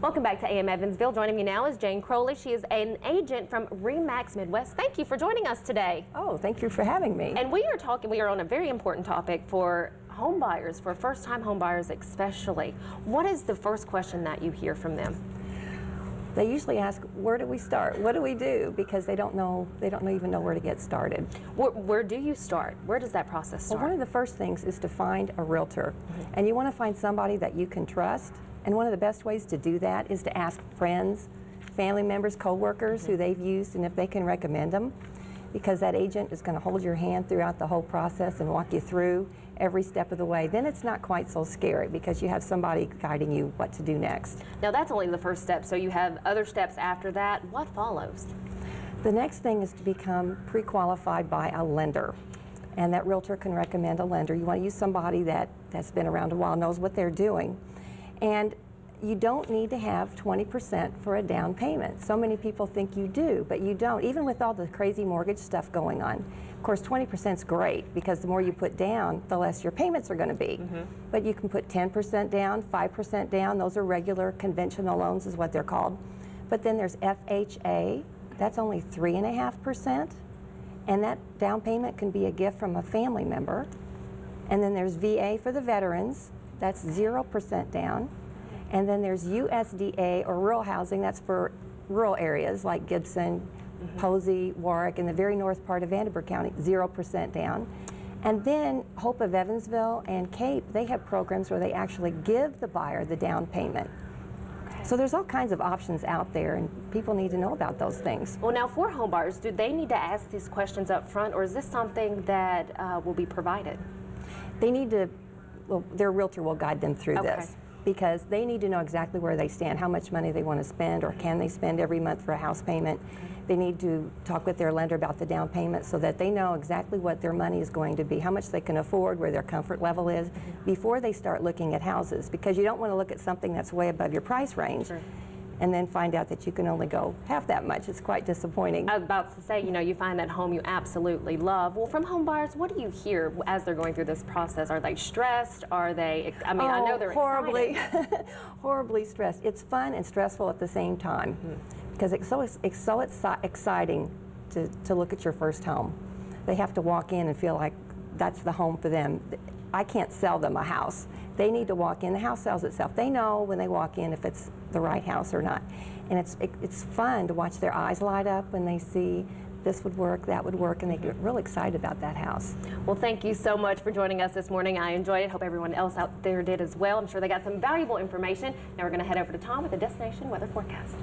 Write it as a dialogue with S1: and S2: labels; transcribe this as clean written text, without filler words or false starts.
S1: Welcome back to AM Evansville. Joining me now is Jane Crowley. She is an agent from RE/MAX Midwest. Thank you for joining us today.
S2: Oh, thank you for having me.
S1: And we are on a very important topic for home buyers, for first-time home buyers especially. What is the first question that you hear from them?
S2: They usually ask, where do we start? What do we do? Because they don't even know where to get started.
S1: Where do you start? Where does that process start?
S2: Well, one of the first things is to find a realtor. And you want to find somebody that you can trust. And one of the best ways to do that is to ask friends, family members, co-workers who they've used and if they can recommend them. Because that agent is going to hold your hand throughout the whole process and walk you through every step of the way. Then it's not quite so scary because you have somebody guiding you what to do next.
S1: Now that's only the first step, so you have other steps after that. What follows?
S2: The next thing is to become pre-qualified by a lender. And that realtor can recommend a lender. You want to use somebody that's been around a while, knows what they're doing. And you don't need to have 20% for a down payment. So many people think you do, but you don't, even with all the crazy mortgage stuff going on. Of course, 20% is great because the more you put down, the less your payments are going to be. But you can put 10% down, 5% down. Those are regular conventional loans is what they're called. But then there's FHA. That's only 3.5%. And that down payment can be a gift from a family member. And then there's VA for the veterans. That's 0% down. And then there's USDA or rural housing. That's for rural areas like Gibson, Posey, Warwick, and the very north part of Vanderburgh County, 0% down. And then Hope of Evansville and Cape, they have programs where they actually give the buyer the down payment. So there's all kinds of options out there, and people need to know about those things.
S1: Well, now for home buyers, do they need to ask these questions up front, or is this something that will be provided?
S2: They need to, well, their realtor will guide them through this because they need to know exactly where they stand, how much money they want to spend, or can they spend every month for a house payment. They need to talk with their lender about the down payment so that they know exactly what their money is going to be, how much they can afford, where their comfort level is, before they start looking at houses. Because you don't want to look at something that's way above your price range and then find out that you can only go half that much. It's quite disappointing.
S1: I was about to say, you know, you find that home you absolutely love. Well, from home buyers, what do you hear as they're going through this process? Are they stressed? Are they, I mean, I know they're
S2: horribly,
S1: excited.
S2: horribly stressed. It's fun and stressful at the same time because it's so exciting to look at your first home. They have to walk in and feel like that's the home for them. I can't sell them a house. They need to walk in. The house sells itself. They know when they walk in if it's the right house or not. And it's fun to watch their eyes light up when they see this would work, that would work, and they get real excited about that house.
S1: Well, thank you so much for joining us this morning. I enjoyed it. Hope everyone else out there did as well. I'm sure they got some valuable information. Now we're going to head over to Tom with the destination weather forecast.